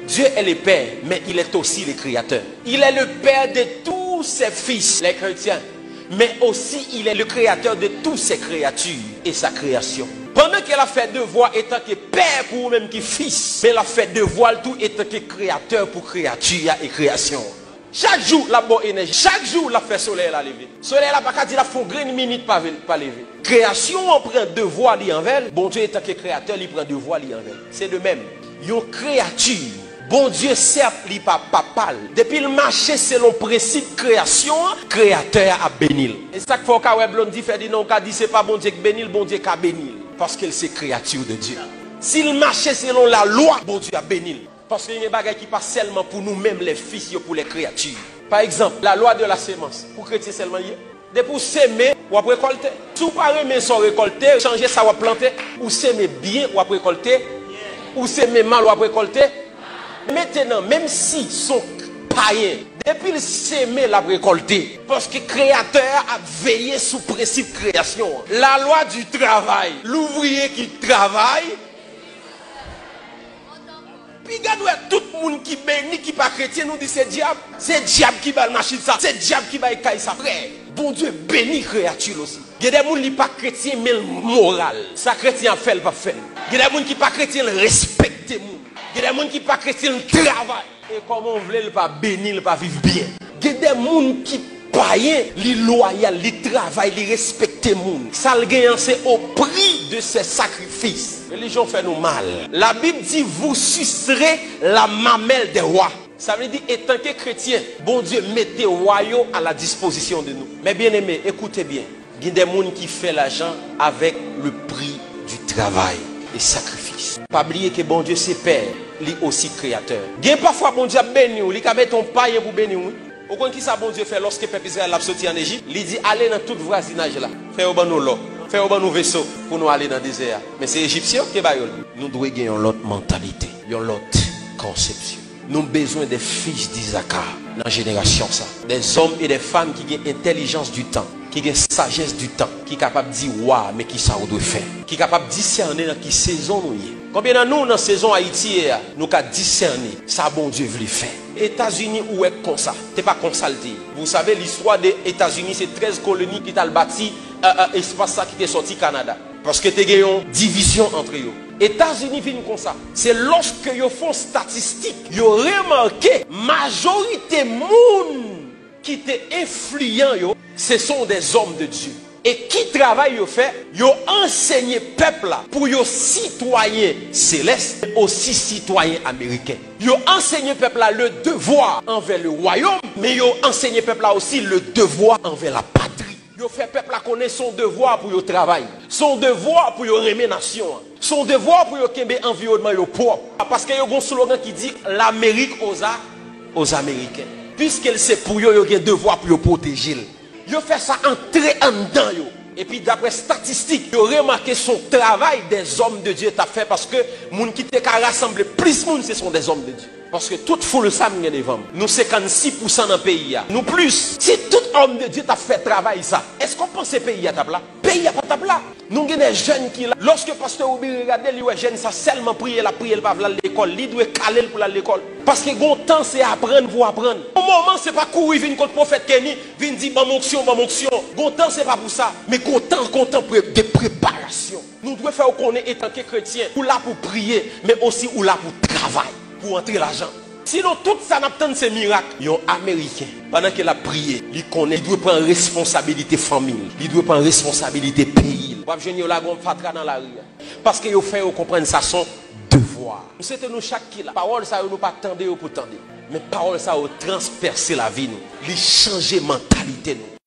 Dieu est le Père, mais il est aussi le Créateur. Il est le Père de tous ses fils, les chrétiens. Mais aussi, il est le Créateur de toutes ses créatures et sa création. Pendant qu'elle a fait devoir étant que Père pour vous-même qui fils, mais elle a fait devoir tout étant que Créateur pour créature et création. Chaque jour, la bonne énergie. Chaque jour, la fait soleil la lever. Soleil la pas dit la font une minute pas lever. Création, on prend devoir li envers. Bon Dieu étant que créateur, il prend devoir li envers. C'est de même. Yon créature. Bon Dieu certes, il pas papal. Depuis le marché selon principe création, créateur a béni. Et ça qu'il faut que Blondie fait dit non, qu'a dit c'est pas bon Dieu qui bénit, bon Dieu qui a béni. Parce qu'elle c'est créature de Dieu. S'il marchait selon la loi, bon Dieu a béni. Parce qu'il y a des bagages qui passent seulement pour nous-mêmes, les fils, pour les créatures. Par exemple, la loi de la sémence. Pour chrétiens seulement, de pour s'aimer, ou après récolter. Si vous ne pas sans récolter, changer ça ou planter. Ou s'aimer bien, ou après récolter. Ou s'aimer mal, ou après récolter. Maintenant, même si sont païens, depuis le s'aimer, la récolter. Parce que le créateur a veillé sous principe création. La loi du travail. L'ouvrier qui travaille. Puis regardez tout le monde qui bénit, qui pas chrétien, nous dit c'est diable. C'est diable qui va le machine ça. C'est diable qui va écailler ça. Frère, bon Dieu bénit créature aussi. Il y a des gens qui pas chrétien mais moral. Ça chrétien fait, il pas fait. Il y a des gens qui pas chrétien respectent les gens. Il y a des gens qui pas chrétien travail. Et comment on veut le pas bénir, le pas vivre bien. Il y a des gens qui païens, les loyal, les travail, les respecter moun. Ça le gagne c'est au prix de ses sacrifices. La religion fait nous mal. La Bible dit vous sucerez la mamelle des rois. Ça veut dire étant que chrétien, bon Dieu mettez royaume à la disposition de nous. Mais bien aimé, écoutez bien. Il y a des gens qui font l'argent avec le prix du travail et sacrifice. Pas oublier que bon Dieu c'est Père, lui aussi créateur. Il y a parfois bon Dieu béni, il a mis ton païen pour bénir. Au contraire, qui ça bon Dieu fait lorsque le peuple Israël a sorti en Égypte? Il dit allez dans tout voisinage là. Faites au ban nous l'eau. Faites au ban nous vaisseau pour nous aller dans le désert. Mais c'est Égyptien qui va y aller. Nous devons gagner une autre mentalité, une autre conception. Nous avons besoin des fils d'Isaac dans la génération ça. Des hommes et des femmes qui ont intelligence du temps, qui ont sagesse du temps, qui sont capables de dire waouh, mais qui ça on doit faire. Qui sont capables de discerner dans quelle saison nous y. Combien de nous dans la saison Haïti, nous avons discerné ça bon Dieu veut faire. États-Unis où est comme ça? C'est pas consulté. Vous savez l'histoire des États-Unis, c'est 13 colonies qui ont bâti espace ça qui est sorti Canada. Parce que tu as une division entre eux. États-Unis viennent comme ça. C'est lorsque ils font statistiques, ils ont remarqué majorité monde qui étaient influents, ce sont des hommes de Dieu. Et qui travaille, ils fait, ils ont enseigné peuple là pour les citoyens célestes, mais aussi citoyens américains. Ils ont enseigné peuple là le devoir envers le royaume, mais ils ont enseigné peuple là aussi le devoir envers la patrie. Ils ont fait peuple là connaître son devoir pour le travail, son devoir pour la rémunération, son devoir pour le environnement propre. Parce qu'il y a un slogan qui dit l'Amérique aux Américains. Puisqu'elle sait pour eux, il y a un devoir pour protéger. Yo fait ça entrer en dedans yo. Et puis d'après statistiques, yo remarqué son travail des hommes de Dieu t'a fait parce que moun qui te rassemble plus moun ce sont des hommes de Dieu. Parce que toute foule ça m'y devant. Nous 56% dans le pays là. Nous plus. Si tout homme de Dieu t'a fait travail ça, est-ce qu'on pense que le pays à table là? Pays à pas table là. Nous avons des jeunes qui là. Lorsque pasteur Oubi regarde les jeunes ça seulement prier la prière pas à l'école, il doit caler pour l'école. Parce que bon temps c'est apprendre pour apprendre. Au moment c'est pas courir venir contre prophète Kenny, venir dire bon onction. Bon temps c'est pas pour ça, mais bon temps de préparation. Nous devons faire connaître étant que chrétien, ou là pour prier, mais aussi ou là pour travailler, pour entrer l'argent. Sinon, tout ça n'attend ces miracles. Il y a un Américain, pendant qu'il a prié, il connaît, il doit prendre responsabilité famille, il doit prendre responsabilité pays. Parce qu'il fait comprendre ça son devoir. C'était nous chaque qui là. Parole ça nous pas tendre pour tendre. Mais parole ça a transpercé la vie nous. Il changer mentalité nous.